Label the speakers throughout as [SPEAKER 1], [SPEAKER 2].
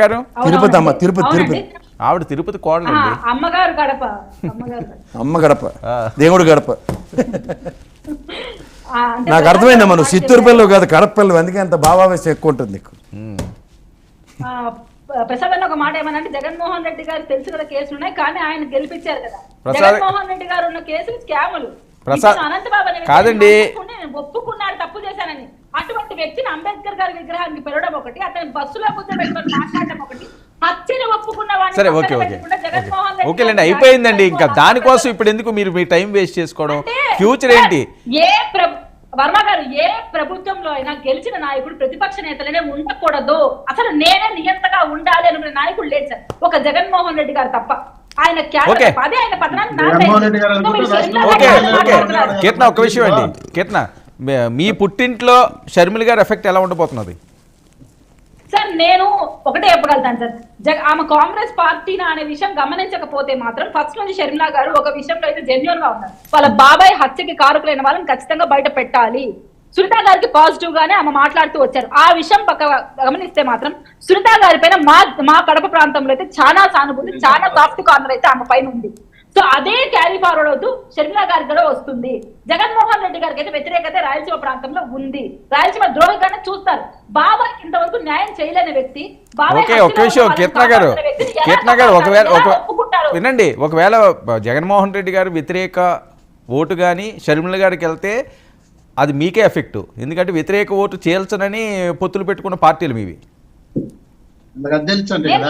[SPEAKER 1] గారు
[SPEAKER 2] తిరుపతి అమ్మ, తిరుపతి తిరుపతి
[SPEAKER 1] ఆవిడ తిరుపతి కోడలండి.
[SPEAKER 3] అమ్మగారు గడప,
[SPEAKER 2] అమ్మ గడప, దేవుడు గడప. నాకు అర్థమైందమ్మా, నువ్వు చిత్తూరు పిల్లలు కాదు కడప పిల్లలు, అందుకే అంత భావావేశం ఎక్కువ ఉంటుంది నీకు.
[SPEAKER 3] ప్రసాద్ అన్న ఒక మాట ఏమనంటే, జగన్మోహన్ రెడ్డి గారు తెలుసు కదా కేసులు ఉన్నాయి, కానీ ఆయన గెలిపించారు కదా. జగన్మోహన్ రెడ్డి గారు ఉన్న కేసులు స్కాములు. అనంతబాబు
[SPEAKER 1] కాదండి,
[SPEAKER 3] ఒప్పుకున్నాడు తప్పు చేశానని. అటువంటి వ్యక్తిని అంబేద్కర్ గారి విగ్రహానికి పెరగడం ఒకటి, అతని బస్సులో కూర్చోబెట్టుకొని మాట్లాడడం ఒకటి, హత్యను ఒప్పుకున్న
[SPEAKER 1] సరే ఓకే ఓకేలేండి, అయిపోయిందండి. ఇంకా దానికోసం ఇప్పుడు ఎందుకు మీరు మీ టైం వేస్ట్ చేసుకోవడం? ఫ్యూచర్ ఏంటి?
[SPEAKER 3] వర్మ గారు, ఏ ప్రభుత్వంలో అయినా గెలిచిన నాయకుడు ప్రతిపక్ష నేతలనే ఉండకూడదు, అసలు నేనే నియంతగా ఉండాలి అనుకునే నాయకుడు లేదు సార్, ఒక జగన్మోహన్ రెడ్డి గారు తప్ప. ఆయన
[SPEAKER 1] కీర్తన ఒక విషయం అండి, కీర్తన మీ పుట్టింట్లో షర్మిల గారి ఎఫెక్ట్ ఎలా ఉండబోతున్నది
[SPEAKER 3] సార్? నేను ఒకటే చెప్పగలుగుతాను సార్, ఆమె కాంగ్రెస్ పార్టీనా అనే విషయం గమనించకపోతే మాత్రం ఫస్ట్ నుంచి షర్మిల గారు ఒక విషయంలో అయితే జెన్యూన్ గా ఉన్నారు. వాళ్ళ బాబాయ్ హత్యకి కారకులైన వాళ్ళని ఖచ్చితంగా బయట పెట్టాలి. సునీత గారికి పాజిటివ్ గానే ఆమె మాట్లాడుతూ వచ్చారు. ఆ విషయం పక్క గమనిస్తే మాత్రం సునీత గారి పైన మా కడప ప్రాంతంలో అయితే చాలా సానుభూతి, చాలా సాఫ్ట్ కార్నర్ అయితే ఆమె పైన ఉంది. సో అదే క్యారీ ఫార్వర్డ్ అవుతూ షర్మిల గారికి కూడా వస్తుంది. జగన్మోహన్ రెడ్డి గారికి అయితే వ్యతిరేకత రాయలసీమ ప్రాంతంలో ఉంది. రాయలసీమ ద్రోహిగానే చూస్తారు. బాబాయ్ ఇంతవరకు న్యాయం చేయలేని వ్యక్తి,
[SPEAKER 1] వినండి, ఒకవేళ జగన్మోహన్ రెడ్డి గారు వ్యతిరేక ఓటు కానీ షర్మిల గారికి వెళ్తే అది మీకే ఎఫెక్ట్, ఎందుకంటే వ్యతిరేక ఓటు చేల్చనని పొత్తులు పెట్టుకున్న పార్టీలు మీవి.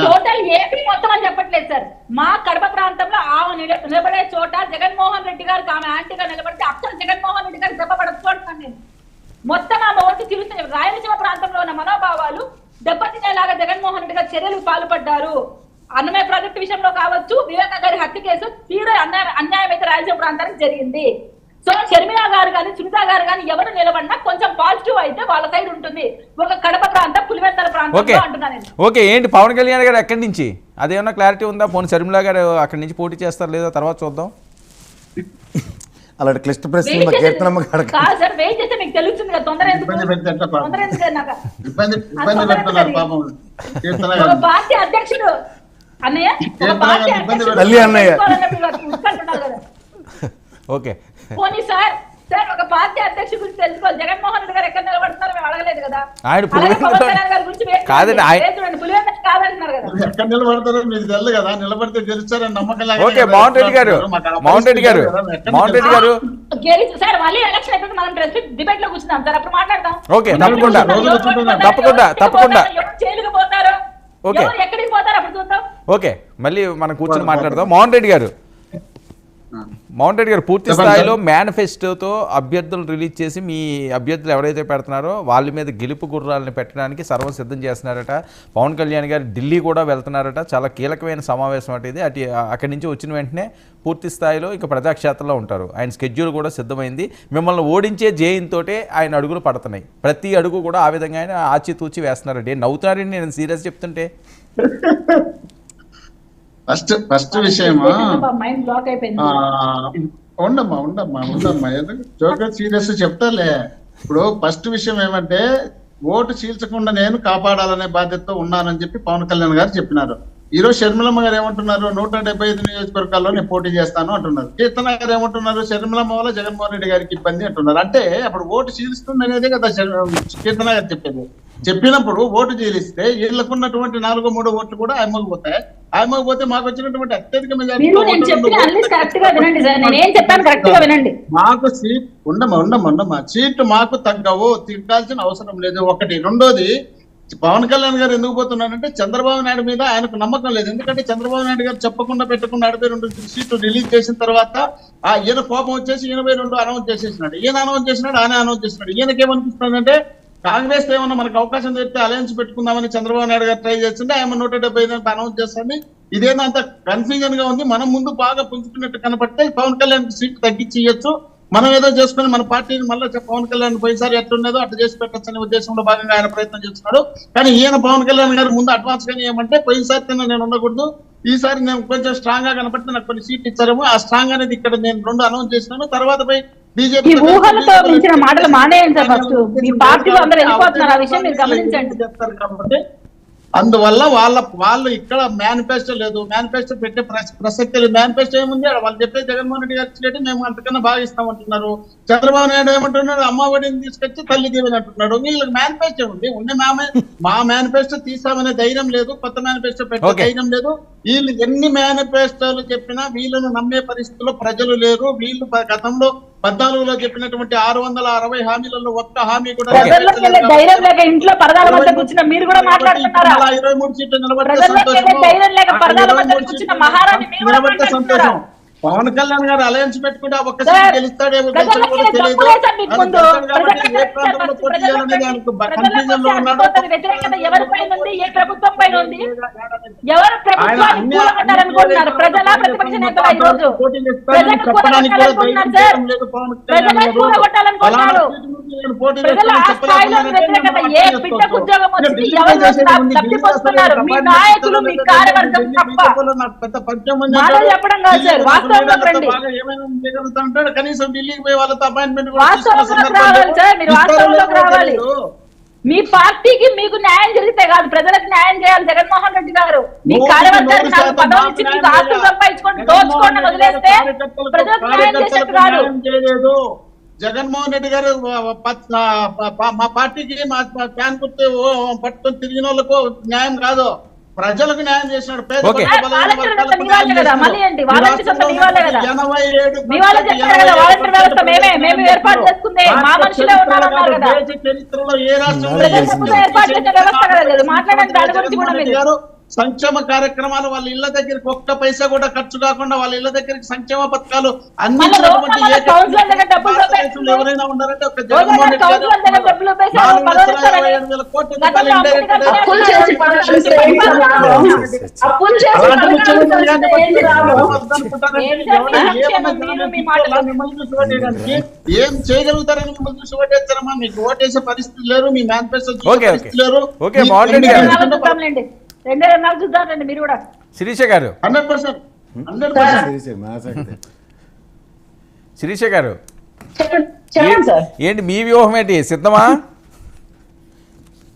[SPEAKER 3] టోటల్ ఏపీ మొత్తం అని చెప్పట్లేదు సార్, మా కడప ప్రాంతంలో ఆమె నిలబడే చోట జగన్మోహన్ రెడ్డి గారికి ఆమె యాంటీగా నిలబడితే అక్కడ జగన్మోహన్ రెడ్డి గారికి దెబ్బపడదు చూడతాను నేను. మొత్తం ఆమె ఓటు తిరుగుతుంది. రాయలసీమ ప్రాంతంలో ఉన్న మనోభావాలు దెబ్బతినేలాగా జగన్మోహన్ రెడ్డి గారు చర్యలకు పాల్పడ్డారు. అన్నమయ్య ప్రాజెక్టు విషయంలో కావచ్చు, వివేకా గారి హత్య కేసు తీవ్ర అన్యాయం అయితే రాయలసీమ ప్రాంతానికి జరిగింది. సో షర్మిల గారు కానీ సునీత గారు కానీ ఎవరు నిలబడినా కొంచెం పాజిటివ్ అయితే వాళ్ళ సైడ్ ఉంటుంది. ఒక కడప ప్రాంతం, పులివెందుల ప్రాంతం అంటున్నాను.
[SPEAKER 1] ఓకే, ఏంటి పవన్ కళ్యాణ్ గారు ఎక్కడి నుంచి, అదేమన్నా క్లారిటీ ఉందా? పోనీ షర్మిల గారు అక్కడి నుంచి పోటీ చేస్తారు లేదా తర్వాత చూద్దాం.
[SPEAKER 2] అలాంటి క్లిష్ట ప్రశ్న
[SPEAKER 3] వెయిట్ చేస్తే మీకు తెలుస్తుంది కదా. తొందర పార్టీ అధ్యక్షుడు అన్నయ్య,
[SPEAKER 1] ఓకే
[SPEAKER 3] పోనీ సార్ ఒక పార్టీ అధ్యక్షుడు గురించి తెలుసుకోవాలి. జగన్మోహన్ రెడ్డి గారు ఎక్కడ నిలబడుతున్నారో మేము అడగలేదు కదా.
[SPEAKER 1] ఆయన
[SPEAKER 2] ఎక్కడ నిలబడతారో మీకు తెలుసు కదా, నిలబడితే గెలుస్తారని నమ్మకం.
[SPEAKER 1] ఓకే, మోహన్ రెడ్డి గారు
[SPEAKER 3] సార్ మళ్ళీ ఎలక్షన్ అయిపోతే మనం డిబేట్ లో కూర్చున్నాం సార్, అప్పుడు మాట్లాడదాం.
[SPEAKER 1] ఓకే, తప్పకుండా
[SPEAKER 3] జైలుకు పోతారు, ఎక్కడికి పోతారు అప్పుడు చూద్దాం.
[SPEAKER 1] ఓకే, మళ్ళీ మనం కూర్చొని మాట్లాడదాం. మోహన్ రెడ్డి గారు పూర్తి స్థాయిలో మేనిఫెస్టోతో అభ్యర్థులు రిలీజ్ చేసి మీ అభ్యర్థులు ఎవరైతే పెడుతున్నారో వాళ్ళ మీద గెలుపు గుర్రాలను పెట్టడానికి సర్వం సిద్ధం చేస్తున్నారట. పవన్ కళ్యాణ్ గారు ఢిల్లీ కూడా వెళ్తున్నారట. చాలా కీలకమైన సమావేశం అంటే ఇది. అక్కడి నుంచి వచ్చిన వెంటనే పూర్తి స్థాయిలో ఇక ప్రజాక్షేత్రంలో ఉంటారు. ఆయన స్కెడ్యూల్ కూడా సిద్ధమైంది. మిమ్మల్ని ఓడించే జయంతో ఆయన అడుగులు పడుతున్నాయి. ప్రతి అడుగు కూడా ఆ విధంగా ఆయన ఆచితూచి వేస్తున్నారండి. నవ్వుతున్నారండి నేను సీరియస్ చెప్తుంటే.
[SPEAKER 4] ఫస్ట్ విషయమా, ఉండమ్మా జోకర్ సీరియస్ చెప్తాలే. ఇప్పుడు ఫస్ట్ విషయం ఏమంటే, ఓటు చీల్చకుండా నేను కాపాడాలనే బాధ్యతతో ఉన్నానని చెప్పి పవన్ కళ్యాణ్ గారు చెప్పినారు. ఈ రోజు షర్మిలమ్మ గారు ఏమంటున్నారు, 175 నియోజకవర్గాల్లో నేను పోటీ చేస్తాను అంటున్నారు. కీర్తన గారు ఏమంటున్నారు, షర్మిలమ్మ వల్ల జగన్మోహన్ రెడ్డి గారికి ఇబ్బంది అంటున్నారు. అంటే అప్పుడు ఓటు చీలుస్తుంది అనేదే కదా కీర్తన గారు చెప్పేది. చెప్పినప్పుడు ఓటు చీలిస్తే వీళ్ళకున్నటువంటి 4-3 ఓట్లు కూడా ఆయమకపోతాయి. ఆయమకపోతే మాకు వచ్చినటువంటి అత్యధిక మాకు సీట్ ఉండమ్మా సీట్ మాకు తగ్గాల్సిన అవసరం లేదు. ఒకటి. రెండోది, పవన్ కళ్యాణ్ గారు ఎందుకు పోతున్నారంటే చంద్రబాబు నాయుడు మీద ఆయనకు నమ్మకం లేదు. ఎందుకంటే చంద్రబాబు నాయుడు గారు చెప్పకుండా పెట్టకుండా 82 సీట్లు రిలీజ్ చేసిన తర్వాత ఈయన కోపం వచ్చేసి 82 అనౌన్స్ చేసేసినాడు. ఈయన అనౌన్స్ చేసినాడు, ఆయన అనౌన్స్ చేసినాడు. ఈయనకేమనిపిస్తుందంటే కాంగ్రెస్ ఏమన్నా మనకు అవకాశం దొరికితే అలయన్స్ పెట్టుకుందామని చంద్రబాబు నాయుడు గారు ట్రై చేస్తుంటే ఆయన 175 అనౌన్స్ చేస్తుంది. ఇదేదో అంత కన్ఫ్యూజన్ గా ఉంది. మనం ముందు బాగా పుంజుకున్నట్టు కనపడితే పవన్ కళ్యాణ్ సీట్ తగ్గించి ఇవ్వచ్చు. మనం ఏదో చేసుకుని మన పార్టీని మళ్ళీ పవన్ కళ్యాణ్ పోయినసారి ఎట్లున్నదో అట్లా చేసి పెట్టచ్చనే ఉద్దేశంలో భాగంగా ఆయన ప్రయత్నం చేస్తున్నాడు. కానీ ఈయన పవన్ కళ్యాణ్ గారు ముందు అడ్వాన్స్ గానే ఏమంటే, పోయినసారి నేను ఉండకూడదు, ఈసారి నేను కొంచెం స్ట్రాంగ్ గా కనపడితే నాకు కొన్ని సీట్లు ఇచ్చారేమో. ఆ స్ట్రాంగ్ అనేది ఇక్కడ నేను 2 అనౌన్స్ చేసినాను. తర్వాత పోయి బీజేపీ
[SPEAKER 3] మాటలు మానేయండి సార్. ఫస్ట్ మీ పార్టీలో అందరూ వెళ్ళిపోతున్నారు, ఆ విషయం మీరు గమనించండి.
[SPEAKER 4] చెప్తారు కాబట్టి అందువల్ల వాళ్ళు ఇక్కడ మేనిఫెస్టో లేదు, మేనిఫెస్టో పెట్టే ప్రసక్తి లేదు. మేనిఫెస్టో ఏముంది, వాళ్ళు చెప్పే జగన్మోహన్ రెడ్డి గారు ఇచ్చినట్టు మేము అంతకన్నా బాగా ఇస్తామంటున్నారు. చంద్రబాబు నాయుడు ఏమంటున్నాడు, అమ్మ ఒడిని తీసుకొచ్చి తల్లి దీవెని అంటున్నాడు. వీళ్ళకి మేనిఫెస్టో ఉంది, మా మేనిఫెస్టో తీసామనే ధైర్యం లేదు, కొత్త మేనిఫెస్టో పెట్టే ధైర్యం లేదు. వీళ్ళు ఎన్ని మేనిఫెస్టోలు చెప్పినా వీళ్ళను నమ్మే పరిస్థితుల్లో ప్రజలు లేరు. వీళ్ళు గతంలో 14లో చెప్పినటువంటి 660 హామీలలో ఒక్క హామీ కూడా
[SPEAKER 3] ధైర్యం లేక ఇంట్లో పరదాల మధ్య కూర్చున్న మీరు కూడా మాట్లాడుతున్నారా?
[SPEAKER 4] 23 సీట్లు
[SPEAKER 3] నిలబడితే
[SPEAKER 4] సంతోషం. పవన్ కళ్యాణ్ గారు అలయన్స్ పెట్టుకుంటే ఒక్క సీట్ గెలుస్తాడేమో తెలియదు. ఏ ప్రాంతంలో పోటీ చేయాలనేది ఆయనకు కన్ఫ్యూజన్ లో ఉన్నాడు. చెప్పడానికి కూడా ధైర్యం లేదు పవన్ కళ్యాణ్ గారు. కనీసం ఢిల్లీకి పోయి వాళ్ళతో అపాయింట్మెంట్
[SPEAKER 3] మీ పార్టీకి మీకు న్యాయం జరిగితే కాదు, ప్రజలకు న్యాయం చేయాలి జగన్మోహన్ రెడ్డి గారు. మీ కార్యవర్గాలు పదవులు ఇచ్చి మీకు ఆస్తులు సంపాదించుకొని దోచుకోండి వదిలేస్తే ప్రజలకు న్యాయం చేసేది కాదు.
[SPEAKER 4] జగన్మోహన్ రెడ్డి గారు మా పార్టీకి మా ఫ్యాన్ గుర్తు పట్టుకొని తిరిగిన వాళ్ళకు న్యాయం కాదు, ప్రజలకు న్యాయం చేసినాడు. చరిత్రలో ఏ రాష్ట్రంలో సంక్షేమ కార్యక్రమాలు వాళ్ళ ఇళ్ల దగ్గరికి ఒక్క పైసా కూడా ఖర్చు కాకుండా వాళ్ళ ఇళ్ల దగ్గరికి సంక్షేమ పథకాలు అందించినటువంటి ఎవరైనా ఉన్నారంటే ఒక జగన్మోహన్ రెడ్డి గారు 4,57,000 కోట్ల రూపాయలు ఇండైరెక్ట్ ఏం చేయగలుగుతారని మిమ్మల్ని చూసి ఓటేస్తారమ్మా? మీకు ఓటేసే పరిస్థితి లేరు, మీ మేనిఫెస్టో పరిస్థితి లేరు.
[SPEAKER 3] మీరు కూడా
[SPEAKER 1] శిరీష గారు
[SPEAKER 4] 100%
[SPEAKER 1] శిరీష గారు ఏంటి మీ వ్యూహం ఏంటి? సిద్ధమా?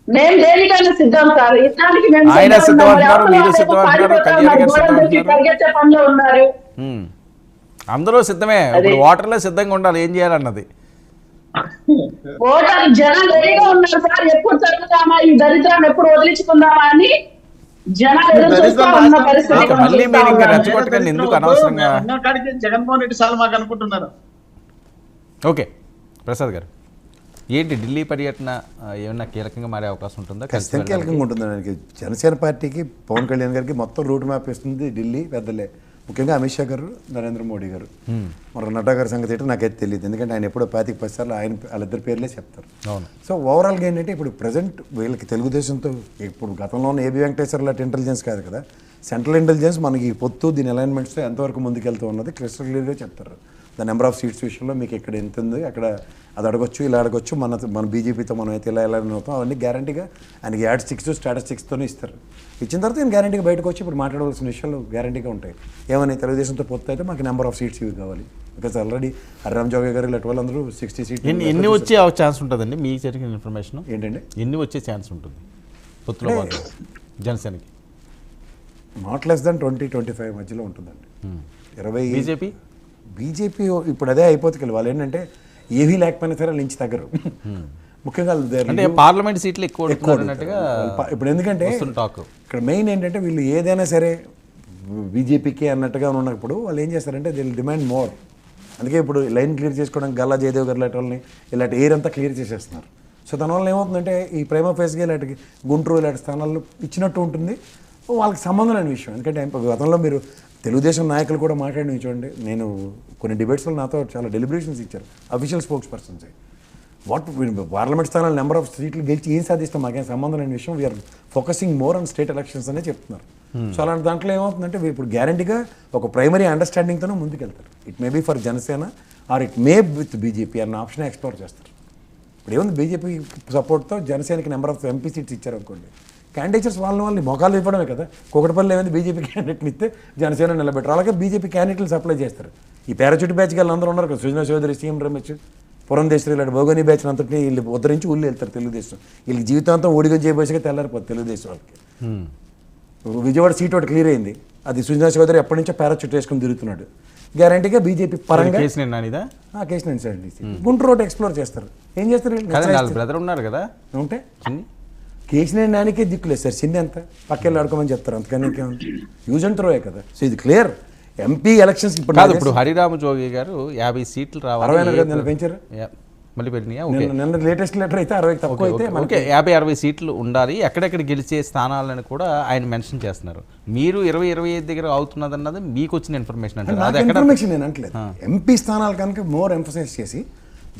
[SPEAKER 5] మేము దేనికైనా సిద్ధం సార్.
[SPEAKER 1] ఆయన సిద్ధం అంటున్నారు, మీరు సిద్ధం అంటున్నారు, కళ్యాణ్ గారు సిద్ధం అంటున్నారు. అందరూ సిద్ధమే. ఇప్పుడు ఓటర్లే సిద్ధంగా ఉండాలి ఏం చేయాలన్నది.
[SPEAKER 5] ఓటర్ జనం రెడీగా ఉన్నారు సార్. ఎప్పుడు జరుగుతామా ఈ దరిద్రాన్ని, ఎప్పుడు వదిలించుకుందామా అని
[SPEAKER 1] మళ్ళీ మీరు ఇంకా రెచ్చగొట్టకండి ఎందుకు అనవసరంగా.
[SPEAKER 4] జగన్మోహన్ రెడ్డి సార్ మాకు అనుకుంటున్నారు.
[SPEAKER 1] ఓకే ప్రసాద్ గారు, ఏంటి ఢిల్లీ పర్యటన ఏమన్నా కీలకంగా మారే అవకాశం ఉంటుందా?
[SPEAKER 6] ఖచ్చితంగా కీలకంగా ఉంటుంది. దానికి జనసేన పార్టీకి పవన్ కళ్యాణ్ గారికి మొత్తం రూట్ మ్యాప్ ఇస్తుంది ఢిల్లీ పెద్దలే, ముఖ్యంగా అమిత్ షా గారు, నరేంద్ర మోడీ గారు. మరి నడ్డా గారి సంగతి ఏంటో నాకైతే తెలియదు, ఎందుకంటే ఆయన ఎప్పుడో 10 సార్లు వాళ్ళిద్దరి పేర్లే చెప్తారు. సో ఓవరాల్గా ఏంటంటే ఇప్పుడు ప్రజెంట్ వీళ్ళకి తెలుగుదేశంతో ఇప్పుడు గతంలో ఏబి వెంకటేశ్వర లాంటి ఇంటెలిజెన్స్ కాదు కదా, సెంట్రల్ ఇంటెలిజెన్స్ మనకి పొత్తు దీని అలైన్మెంట్స్తో ఎంతవరకు ముందుకెళ్తూ ఉన్నది క్రిస్టల్ క్లియర్గా చెప్తారు. ద నెంబర్ ఆఫ్ సీట్స్ విషయంలో మీకు ఇక్కడ ఎంత ఉంది, అక్కడ అది అడగొచ్చు, ఇలా అడగొచ్చు, మన బీజేపీతో మనం అయితే ఇలా అవుతాం, అవన్నీ గ్యారంటీగా ఆయనకి యాడ్ స్టాటిస్టిక్స్తోనే ఇస్తారు. ఇచ్చిన తర్వాత నేను గ్యారంటీగా బయటకు వచ్చి ఇప్పుడు మాట్లాడవలసిన విషయాలు గ్యారంటీగా ఉంటాయి. ఏమని తెలుగుదేశంతో పొత్తు అయితే మాకు నెంబర్ ఆఫ్ సీట్స్ ఇవి కావాలి, బికాజ్ ఆల్రెడీ హరిరామ్ జోగే గారు ఇలాంటి వాళ్ళందరూ 60 సీట్లు.
[SPEAKER 1] ఎన్ని వచ్చే ఛాన్స్ ఉంటుందండి మీకు జరిగిన ఇన్ఫర్మేషన్
[SPEAKER 6] ఏంటంటే?
[SPEAKER 1] ఎన్ని వచ్చే ఛాన్స్ ఉంటుంది పొత్తులో జనసేనకి?
[SPEAKER 6] నాట్ లెస్ దాన్ 20-25 మధ్యలో ఉంటుందండి. 20 బీజేపీ ఇప్పుడు అదే అయిపోతుంది. వాళ్ళు ఏంటంటే ఏవీ లేకపోయినా సరే నుంచి తగ్గరు. ముఖ్యంగా
[SPEAKER 1] పార్లమెంట్ సీట్లు ఎక్కువ
[SPEAKER 6] ఇప్పుడు, ఎందుకంటే ఇక్కడ మెయిన్ ఏంటంటే వీళ్ళు ఏదైనా సరే బీజేపీకి అన్నట్టుగా ఉన్నప్పుడు వాళ్ళు ఏం చేస్తారంటే దే విల్ డిమాండ్ మోర్. అందుకే ఇప్పుడు లైన్ క్లియర్ చేసుకోవడానికి గల్లా జయదేవ్ గారు లాంటి వాళ్ళని ఇలాంటి ఎయిర్ అంతా క్లియర్ చేసేస్తున్నారు. సో దానివల్ల ఏమవుతుందంటే ఈ ప్రేమ ఫేస్గా ఇలాంటి గుంటూరు ఇలాంటి స్థానాల్లో ఇచ్చినట్టు ఉంటుంది. వాళ్ళకి సంబంధం లేని విషయం. ఎందుకంటే గతంలో మీరు తెలుగుదేశం నాయకులు కూడా మాట్లాడిన చూడండి, నేను కొన్ని డిబేట్స్లో నాతో చాలా డెలిబరేషన్స్ ఇచ్చారు అఫీషియల్ స్పోక్స్ పర్సన్స్. పార్లమెంట్ స్థానాలు నెంబర్ ఆఫ్ సీట్లు గెలిచి ఏం సాధిస్తాం మాకేం సంబంధం లేని విషయం, we are focusing more on state elections అనే చెప్తున్నారు. సో అలాంటి దాంట్లో ఏమవుతుందంటే ఇప్పుడు గ్యారంటీగా ఒక ప్రైమరీ అండర్స్టాండింగ్తోనే ముందుకెళ్తారు. It may be for Janasena or it may with BJP అన్న ఆప్షన్ ఎక్స్ప్లోర్ చేస్తారు. ఇప్పుడు ఏముంది, బీజేపీ సపోర్ట్తో జనసేనకి నెంబర్ ఆఫ్ ఎంపీ సీట్స్ ఇచ్చారు అనుకోండి, క్యాండిడేట్స్ వాళ్ళని మొఖాలు ఇవ్వడమే కదా. కూకటపల్లి ఏమైంది, బీజేపీ క్యాండిడేట్ని ఇస్తే జనసేన నిలబెట్టారు. అలాగే బీజేపీ క్యాండిడేట్లు సప్లై చేస్తారు. ఈ పారాచూట్ బ్యాచ్ వాళ్ళు అందరూ ఉన్నారు కదా, సుజనా చౌదరి, సీఎం రమేష్, పురంధేశ్వరి ఇలాంటి భోగని బ్యాచ్ అంతటి వీళ్ళు ఉద్ధరించి ఊళ్ళు వెళ్తారు తెలుగుదేశం. వీళ్ళకి జీవితాంతం ఊడిగా చేయబోసిగా తెల్లారిపోతుంది తెలుగుదేశం వాళ్ళకి. విజయవాడ సీట్ ఒకటి క్లియర్ అయింది, అది సుజనా చౌదరి ఎప్పటి నుంచో పారాచూట్ వేసుకుని తిరుగుతున్నాడు. గ్యారంటీగా బీజేపీ పరంగా case sir Guntur road explore చేస్తారు. ఏం చేస్తారు?
[SPEAKER 1] బ్రదర్ ఉన్నారు కదా
[SPEAKER 6] ఉంటే కేసీఆర్ నానికే దిక్కులేదు సార్, చిన్న ఎంత పక్కెళ్ళి ఆడుకోమని చెప్తారు, అంతకని యూజ్ అండ్ త్రోయే కదా. సో ఇది క్లియర్. ఎంపీ ఎలక్షన్స్
[SPEAKER 1] ఇప్పుడు హరిరామ జోగి గారు 50 సీట్లు రావాలి,
[SPEAKER 6] 60 పెంచారు,
[SPEAKER 1] మళ్ళీ పెరిగినాయా?
[SPEAKER 6] నిన్న లేటెస్ట్ లెటర్ అయితే 60 తక్కువ అయితే
[SPEAKER 1] మనకి 50-60 సీట్లు ఉండాలి, ఎక్కడెక్కడ గెలిచే స్థానాలను కూడా ఆయన మెన్షన్ చేస్తున్నారు. మీరు 20-25 దగ్గర అవుతున్నదన్నది మీకు వచ్చిన ఇన్ఫర్మేషన్ అంటే
[SPEAKER 6] ఇన్ఫర్మేషన్ నేను అంటలేదు. ఎంపీ స్థానాలు కనుక మోర్ ఎంఫసైజ్ చేసి,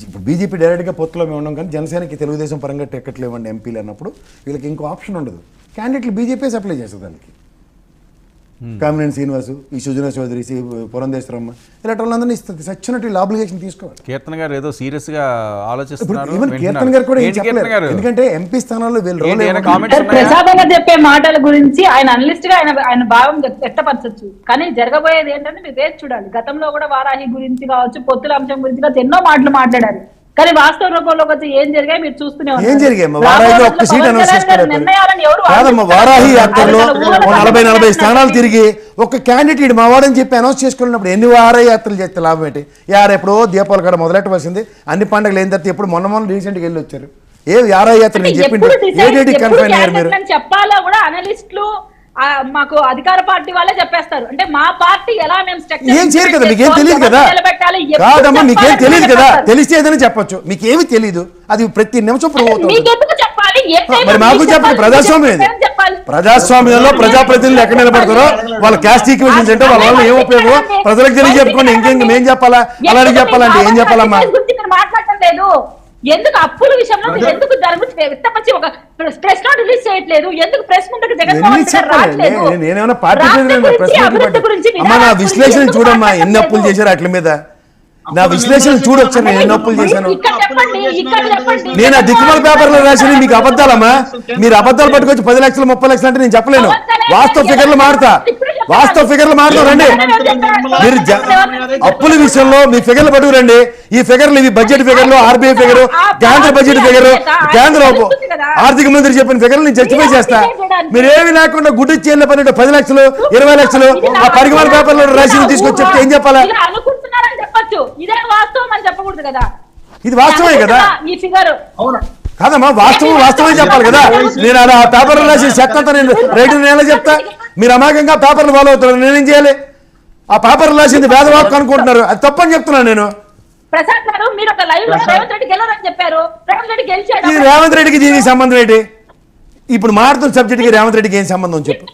[SPEAKER 6] ఇప్పుడు బీజేపీ డైరెక్ట్గా పొత్తులో మేము ఉన్నాం కానీ జనసేనకి తెలుగుదేశం పరంగా టికెట్లు ఇవ్వండి ఎంపీలు అన్నప్పుడు వీళ్ళకి ఇంకో ఆప్షన్ ఉండదు. క్యాండిడేట్లు బీజేపీ సప్లై చేస్తుంది దానికి. కామినేని శ్రీనివాసు, ఈ సుజనా చౌదరి, పురంధేశ్వరమ్మ ఇలాంటి వాళ్ళందరినీ ఇస్తుంది. సచ్చినట్టు వీళ్ళు ఆబ్లిగేషన్ తీసుకోవాలి.
[SPEAKER 1] కీర్తన గారు ఏదో సీరియస్ గా ఆలోచిస్తున్నారు.
[SPEAKER 6] కీర్తన గారు కూడా ఏం చెప్పలేరు, ఎందుకంటే ఎంపీ స్థానాల్లో
[SPEAKER 3] ప్రసాదంగా చెప్పే మాటల గురించి ఆయన అనలిస్ట్ గా ఆయన భావం వ్యక్తపరచచ్చు, కానీ జరగబోయేది ఏంటంటే మీరు వేచి చూడాలి. గతంలో కూడా వారాహి గురించి కావచ్చు, పొత్తుల అంశం గురించి కావచ్చు ఎన్నో మాటలు మాట్లాడారు, కానీ వాస్తవ రూపంలోకి వచ్చి ఏం జరిగాయి మీరు చూస్తూనే ఉన్నారు.
[SPEAKER 6] ఏం జరిగాయి? వారాహిలో ఒక్క సీట్ అనౌన్స్ చేసుకోలేదు. వారాహి యాత్రలో 40-40 స్థానాలు తిరిగి ఒక క్యాండిడేట్ మా వాడని చెప్పి అనౌన్స్ చేసుకున్నప్పుడు ఎన్ని వారాహి యాత్రలు చేస్తే లాభం ఏంటి? ఎప్పుడో దీపావళి కాడ మొదలెట్టవలసింది, అన్ని పండుగలు అయిన తర్వాత ఎప్పుడు మొన్న రీసెంట్గా వెళ్ళి వచ్చారు. ఏ వారాహి యాత్ర నేను చెప్పింది
[SPEAKER 3] చెప్పాలా కూడా అనలిస్టులు మాకు అధికార పార్టీ వాళ్ళే చెప్పేస్తారు. అంటే మా పార్టీ ఎలా మేము
[SPEAKER 6] ఏం చేయరు కదా, మీకేం తెలియదు కదా. కాదమ్మా, మీకేం తెలియదు కదా, తెలిస్తే ఏదైనా చెప్పొచ్చు, మీకేమి తెలీదు. అది ప్రతి నిమిషం ప్రూవ్ అవుతుంది. మరి మాకు చెప్పండి, ప్రజాస్వామ్యం ఇది. ప్రజాస్వామ్యంలో ప్రజాప్రతినిధులు ఎక్కడ నిలబడతారో వాళ్ళ క్యాస్ట్ ఈక్వేషన్స్ అంటే వాళ్ళ వల్ల ఏం ఉపయోగం ప్రజలకు తెలియ చెప్పుకోండి. ఇంకేం చెప్పాలా, అలాగే చెప్పాలంటే ఏం చెప్పాలమ్మా?
[SPEAKER 3] మాట్లాడలేదు ఎందుకు అప్పుల విషయంలో మీరు ఎందుకు దాని గురించి వ్యక్తపరిచి ఒక ప్రెస్ నోట్ రిలీజ్ చేయట్లేదు? ఎందుకు ప్రెస్ ముందుకు
[SPEAKER 6] నేనేమన్నా పార్టీ అమ్మా, నా విశ్లేషణ చూడమ్మా, ఎన్ని అప్పులు చేశారు అట్ల మీద నా విశ్లేషణ చూడొచ్చు. నేను ఎన్ని అప్పులు చేశాను, నేను ఆ దిక్కుమల పేపర్లో రాసిన మీకు అబద్ధాలమ్మా. మీరు అబద్ధాలు పట్టుకొచ్చి 10 లక్షలు 30 లక్షలు అంటే నేను చెప్పలేను. వాస్తవ ఫిగర్లు మారుతా రండి. మీరు అప్పుల విషయంలో మీ ఫిగర్లు పట్టుకురండి. ఈ ఫిగర్లు ఇవి బడ్జెట్ ఫిగర్లు, ఆర్బీఐ ఫిగర్, కేంద్ర బడ్జెట్ ఫిగర్, కేంద్ర ఆర్థిక మంత్రి చెప్పిన ఫిగర్లు నేను జస్టిఫై చేస్తా. మీరేమి లేకుండా గుడ్డి చేయలే పని 10 లక్షలు 20 లక్షలు ఆ పరిగమల పేపర్లో రాసి తీసుకొచ్చి చెప్తే ఏం చెప్పాలా? ఇది వాస్తవమే కదా. కాదమ్మా, వాస్తవం చెప్పాలి కదా. నేను అలా పేపర్లు రాసి చెత్తంతా నేను రైతు నేల చెప్తా. మీరు అమాయకంగా పేపర్లు ఫాలో అవుతున్నారు, నేనేం చేయాలి? ఆ పేపర్లు రాసింది వేదవాక్కు అనుకుంటున్నారు, అది తప్పని చెప్తున్నాను నేను. ఇది రేవంత్ రెడ్డికి దీనికి సంబంధం ఏంటి? ఇప్పుడు మారుతున్న సబ్జెక్ట్కి రేవంత్ రెడ్డికి ఏం సంబంధం చెప్పు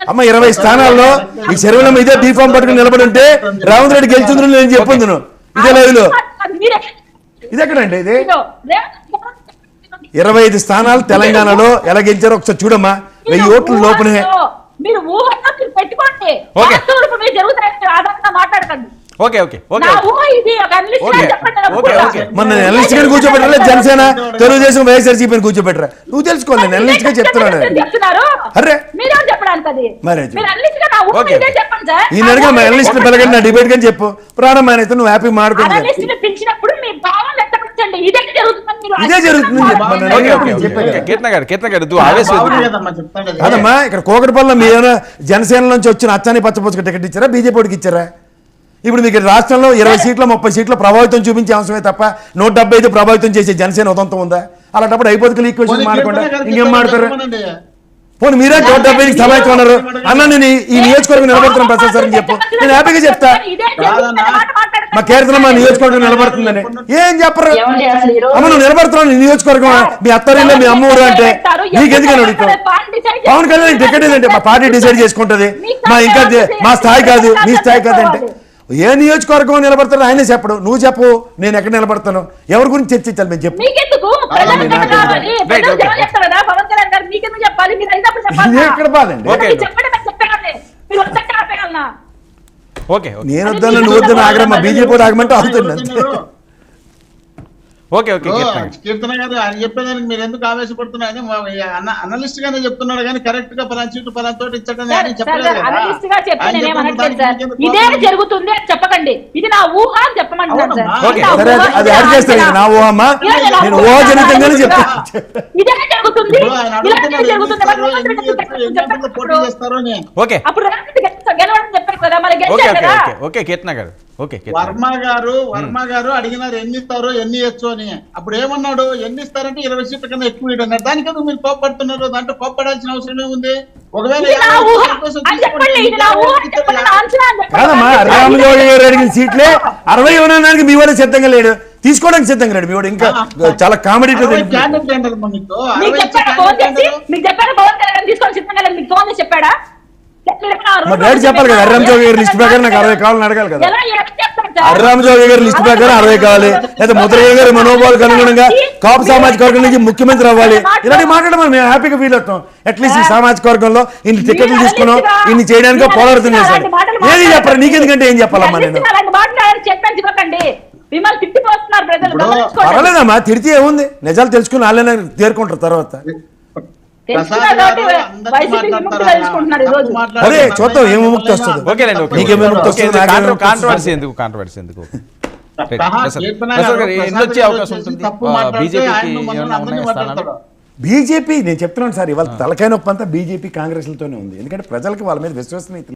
[SPEAKER 6] అమ్మ. 20 స్థానాల్లో ఈ చెరువుల ఇదే బీఫామ్ పట్టుకుని నిలబడి ఉంటే రేవంత్ రెడ్డి గెలుచుందని నేను చెప్పుందును ఇదే లైవ్ లో. ఇది ఎక్కడండి? ఇది 25 స్థానాలు తెలంగాణలో ఎలా గెలిచారో ఒకసారి చూడమ్మా. 1000 ఓట్ల లోపలే. మన అనలిస్ట్ గారిని కూర్చోబెట్టరా, జనసేన తెలుగుదేశం వైఎస్ఆర్సీపీని కూర్చోబెట్టరా? నువ్వు తెలుసుకోవాలి, నేను అనలిస్ట్ గా చెప్తున్నాను. అరే ఈ నెలగా మా అనలిస్ట్ పిల్లగా నా డిబేట్ కానీ చెప్పు ప్రారంభం అయితే నువ్వు హ్యాపీ మాడుకుంటా. ఇదే జరుగుతుంది కాదమ్మా. ఇక్కడ కోకటిపల్లిలో మీరు ఏమైనా జనసేన నుంచి వచ్చిన అచ్చాని పచ్చపొచ్చుకు టికెట్ ఇచ్చారా, బీజేపీకి ఇచ్చారా? ఇప్పుడు మీకు రాష్ట్రంలో 20 సీట్లు 30 సీట్లు ప్రభావితం చూపించే అంశమే తప్ప 175 ప్రభావితం చేసే జనసేన ఉదంతం ఉందా? అలాంటప్పుడు అయిపోతుంది ఈక్వేషన్ మాడకుండా ఇంకేం మాడతారు? పోనీ మీరే 170కి సమాయత్వం ఉన్నారు అన్న. నేను ఈ నియోజకవర్గం నిలబడుతున్నాను ప్రసాద్ సార్ అని చెప్పు, నేను హ్యాపీగా చెప్తా. మా కీర్తన మా నియోజకవర్గం నిలబడుతుందని ఏం చెప్పరు అమ్మ. నువ్వు నిలబడుతున్నావు నీ నియోజకవర్గం, మీ అత్తరిలో మీ అమ్మ ఊరు అంటే నీకెందుకని అడుగుతావు? పవన్ కళ్యాణ్ టికెట్ ఏదంటే మా పార్టీ డిసైడ్ చేసుకుంటది, మా స్థాయి కాదు మీ స్థాయి కాదంటే. ఏ నియోజకవర్గం నిలబడతారో ఆయనే చెప్పడు, నువ్వు చెప్పు నేను ఎక్కడ నిలబడతాను, ఎవరి గురించి చర్చించాలి మేము చెప్పు. ఎక్కడ బాధండి? నేను వద్దాను, నువ్వు వద్దాను, ఆగ్రహం బీజేపీ ఆగమంటే అవుతుంది.
[SPEAKER 1] ఓకే ఓకే కీర్తన గారు.
[SPEAKER 4] కీర్తన గారు ఆయన చెప్పేదానికి మీరు ఎందుకు ఆవేశపడుతున్నారని అనలిస్ట్ గానే చెప్తున్నాడు కానీ కరెక్ట్ గా పలానా చీటు పలానా తోటి ఇచ్చటని ఆయన చెప్పలేదు కదా.
[SPEAKER 3] అనలిస్ట్ గా చెప్పి
[SPEAKER 4] ఆయన
[SPEAKER 3] నేనేం
[SPEAKER 4] చెప్పిన
[SPEAKER 3] అనట్లేదు
[SPEAKER 4] దానికి
[SPEAKER 3] సార్.
[SPEAKER 4] మీకు
[SPEAKER 3] ఇదే
[SPEAKER 4] కోపం
[SPEAKER 3] జరుగుతుంది అని చెప్పకండి, ఇది నా ఊహ అని చెప్పమంటున్నాను సార్.
[SPEAKER 4] అవునమ్మా.
[SPEAKER 3] ఇది నా
[SPEAKER 6] సరే
[SPEAKER 3] ఊహ,
[SPEAKER 6] అది
[SPEAKER 3] ఇది
[SPEAKER 6] యాడ్
[SPEAKER 3] నా
[SPEAKER 6] చేస్తాను
[SPEAKER 3] అంచనా.
[SPEAKER 6] నా ఊహమ్మా,
[SPEAKER 3] ఇలాగే నా
[SPEAKER 6] నేను
[SPEAKER 3] ఊహ,
[SPEAKER 6] ఊహాజనితంగానే
[SPEAKER 3] ఇదే
[SPEAKER 6] చెప్తాను.
[SPEAKER 3] ఇదే జరుగుతుంది,
[SPEAKER 4] ఇప్పుడు ఆయన
[SPEAKER 3] ఇలాగే
[SPEAKER 4] అడుగుతున్నారు
[SPEAKER 3] జరుగుతుంది.
[SPEAKER 4] ఎన్ని
[SPEAKER 3] మరి
[SPEAKER 4] ఇస్తారో,
[SPEAKER 3] ముఖ్యమంత్రి
[SPEAKER 4] ఎన్ని గంటల్లో పోటీ చేస్తారో అని.
[SPEAKER 1] ఓకే
[SPEAKER 3] అప్పుడు గెలవడం చెప్పారు కదా, మరి
[SPEAKER 1] ఓకే
[SPEAKER 3] గెలిచారు
[SPEAKER 1] ఓకే
[SPEAKER 3] కదా.
[SPEAKER 1] ఓకే ఓకే కీర్తన గారు. ఓకే కీర్తన గారు.
[SPEAKER 4] వర్మ గారు అడిగినారు ఎన్ని ఇస్తారో ఎన్ని ఇచ్చు అని. అప్పుడు ఏమన్నాడు, ఎన్ని ఇస్తారంటే 20 సీట్ల కన్నా ఎక్కువ అన్నారు. దానికన్నా మీరు కోప్పడుతున్నారు, దాంట్లో కోప్పడాల్సిన అవసరం ఏముంది? ఒకవేళ
[SPEAKER 3] ఇది నా
[SPEAKER 4] 50
[SPEAKER 3] ఊహ
[SPEAKER 4] సీట్ల కోసం
[SPEAKER 3] అని చెప్పండి, ఇది నా ఊహ అని చెప్పండి, నా అంచనా అని చెప్పండి.
[SPEAKER 6] కాదమ్మా, రామజోగి గారు అడిగిన సీట్లే 60 ఇవ్వడానికి మీ వాడు సిద్ధంగా లేడు, తీసుకోవడానికి సిద్ధంగా లేడు మీ వాడు. ఇంకా చాలా కామెడీ
[SPEAKER 4] 60 క్యాండిడేట్ అంటారు మరి మీకు.
[SPEAKER 3] మీకు
[SPEAKER 4] 60
[SPEAKER 3] చెప్పాడా ఫోన్ చేసి? మీకు చెప్పాడా పవన్ కళ్యాణ్ తీసుకొని సిద్ధంగా లేదు, మీకు ఫోన్ చేసి చెప్పాడా?
[SPEAKER 6] మరి డైరెక్ట్ చెప్పాలి కదా, రామజోగి గారి లిస్ట్ ప్రకారం నాకు 60 కావాలని అడగాలి కదా.
[SPEAKER 3] ఎలా చెప్తారు సార్?
[SPEAKER 6] రామజోగి గారి లిస్ట్ ప్రకారం 60 కావాలి, లేదా ముద్రయ్య గారి మనోభావాలకు అనుగుణంగా కాపు సామాజిక వర్గం నుంచి ముఖ్యమంత్రి అవ్వాలి. ఇలాంటి మాట్లాడమని మేము హ్యాపీగా ఫీల్ అవుతాం. అట్లీస్ట్ ఈ సామాజిక వర్గంలో ఇన్ని టికెట్లు తీసుకున్నాం, ఇన్ని చేయడానికి పోరాడుతూ చేశాడు. ఏది చెప్పరు, నీకెందుకంటే ఏం చెప్పాలమ్మా నేను?
[SPEAKER 3] అలాంటి మాటలు చెప్పండి, చెప్పకండి. మిమ్మల్ని తిట్టిపోతున్నారు ప్రజలు, గమనించుకోండి.
[SPEAKER 6] పర్వాలేదమ్మా, తిడితే ఏముంది, నిజాలు తెలుసుకుని వాళ్ళైనా తేరుకుంటారు తర్వాత.
[SPEAKER 3] తెలుసుకున్నారు కాబట్టి వైసీపీ విముక్తి తెలుసుకుంటున్నారు ఈ రోజు.
[SPEAKER 6] అదే చూద్దాం ఏం విముక్తి వస్తుంది.
[SPEAKER 1] ఓకేలేండి ఓకే
[SPEAKER 6] నీకేం విముక్తి వస్తుంది, నాకేం విముక్తి వస్తుంది?
[SPEAKER 1] కాంట్రవర్సీ ఎందుకు ప్రసాద్ గారు ఎన్ని వచ్చే అవకాశం ఉంటుంది? బీజేపీకి ఏమన్నా ఉన్నాయా స్థానాలు?
[SPEAKER 6] బీజేపీ నేను చెప్తున్నాను సార్, ఇవాళ తలకాయ నొప్పి అంతా బీజేపీ కాంగ్రెస్లతోనే ఉంది. ఎందుకంటే ప్రజలకు వాళ్ళ మీద విశ్వసనీయత